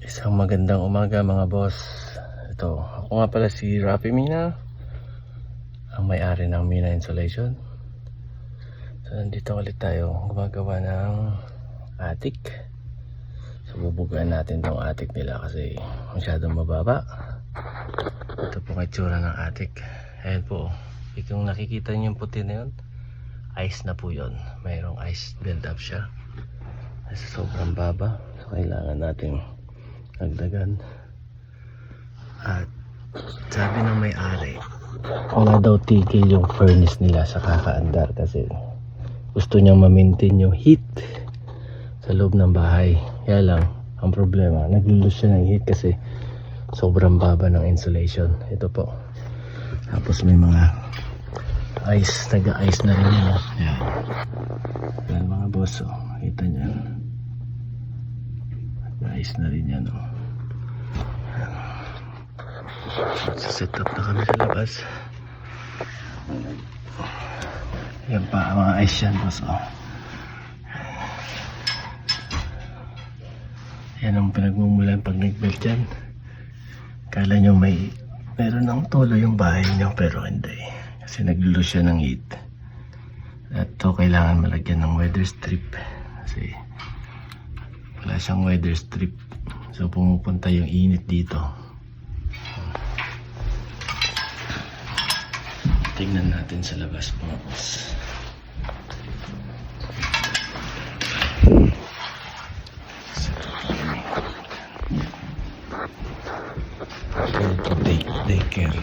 Isang magandang umaga mga boss. Ito, ako nga pala si Rafi Mina, ang may-ari ng Mina Insulation. So nandito ulit tayo gumagawa ng attic. So bubugaan natin tong attic nila kasi masyadong mababa. Ito po ang itsura ng attic. Ayan po, kung nakikita niyo yung puti na yun, ice na po yun. Mayroong ice build up siya kasi sobrang baba. So kailangan natin dagdagan. At sabi ng may-ari, wala daw tigil yung furnace nila sa kakaandar kasi gusto niyang ma-maintain yung heat sa loob ng bahay. Kaya lang, ang problema, nag-lose siya ng heat kasi sobrang baba ng insulation. Ito po. Tapos may mga ice, taga-ice na rin yun. Yan. Yan mga boss, oh. Kita niyo. Taga-ice na rin yan, oh. Set up na kami sa labas. Yan pa, mga ice yan boss, oh. Yan ang pinagmumulan pag nag-build yan. Kala nyo meron ng tulo yung bahay nyo, pero hindi kasi nag-lose siya ng heat. At ito kailangan malagyan ng weather strip kasi wala siyang weather strip, so pumupunta yung init dito. Tingnan natin sa labas mga boss. Ito daycare.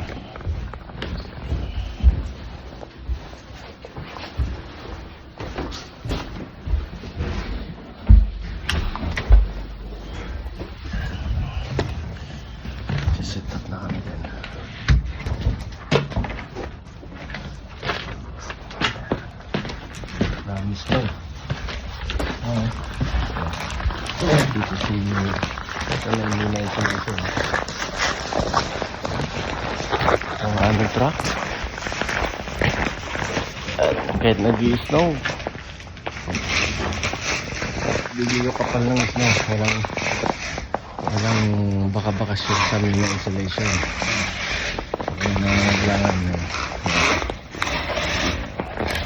Set up na kami din. Promise mo. Dito si Mina Insulation. Ang aming truck. At kahit nag-i-snow, bigyo kapal ng snow. Walang baka-bakasyon sa Mina Insulation. Kaya nangangailangan na.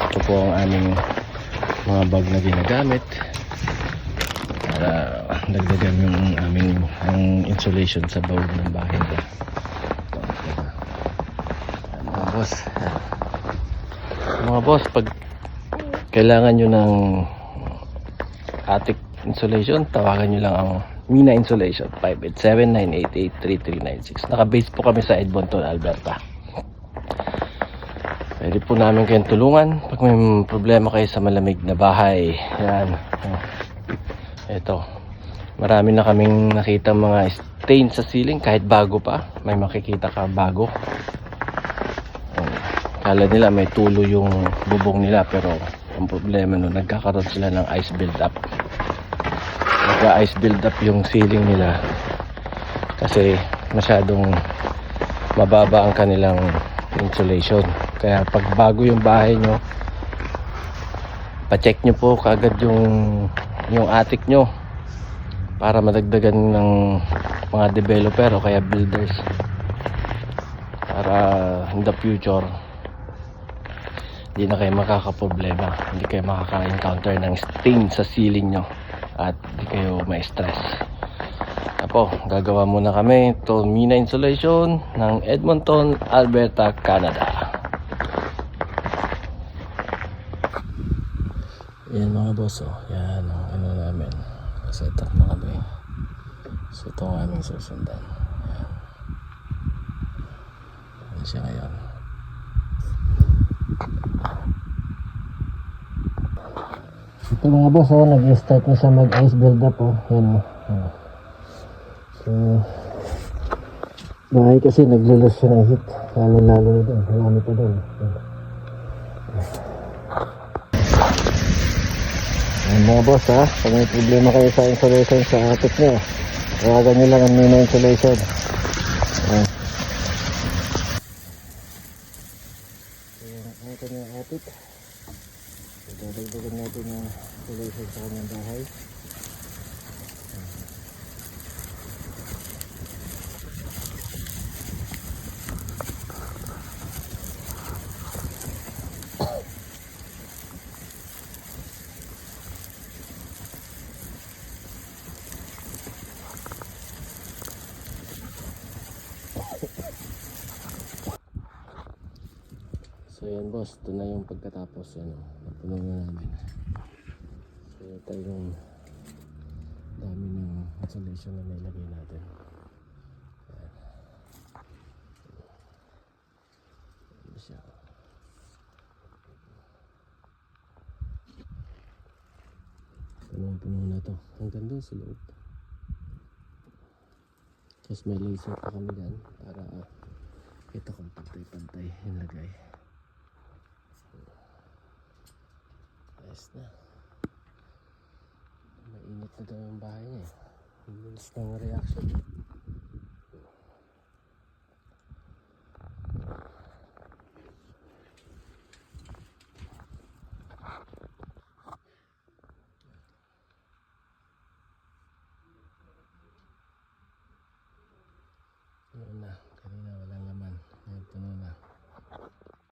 Ito po ang aming mga bag na ginagamit para dagdagan yung aming insulation sa bawah ng bahay nila. Mga boss, pag kailangan nyo ng attic insulation, tawagan nyo lang ang Mina Insulation 587-988-3396. Naka-base po kami sa Edmonton, Alberta. Pwede po namin kayong tulungan pag may problema kayo sa malamig na bahay. Yan. Ito, marami na kaming nakita mga stain sa ceiling kahit bago pa. May makikita ka bago. Kala nila may tulo yung bubong nila, pero ang problema nun, nagkakaroon sila ng ice build up. Nagka-ice build up yung ceiling nila kasi masyadong mababa ang kanilang insulation. Kaya pag bago yung bahay nyo, pa-check nyo po kaagad yung attic nyo para madagdagan ng mga developer o kaya builders para in the future hindi na kayo makakaproblema, hindi kayo makaka-encounter ng stain sa ceiling nyo at hindi kayo ma-stress. Apo, gagawa muna kami ito Mina Insulation ng Edmonton, Alberta, Canada. Yan mga boss, oh. Yan ang ano namin, set up na kami. So ito ang aming susundan. Yan. Yan siya ngayon. Ito mga boss, oh, nag-start na siya mag-ice build up, oh. Yan, oh. So bahay kasi naglulos siya ng heat, lalo na doon, marami pa doon. Mga boss, ha, pag may problema kayo sa insulation sa attic nyo, tawagan nyo lang ang Mina Insulation. Ito na yung attic. Dadagdagan natin yung insulation sa kanyang bahay. So yan boss, ito na yung pagkatapos. Ano, napuno na namin. So ito yung dami ng insulation na nailagay natin. Ayan. Ano siya? Punong-puno na to. Hanggang doon sa loob. Tapos may laser pa kami dyan para kita kung pantay-pantay yung lagay. Ayos na. Mainit na daw yung bahay niya. Ang bilis ng reaction.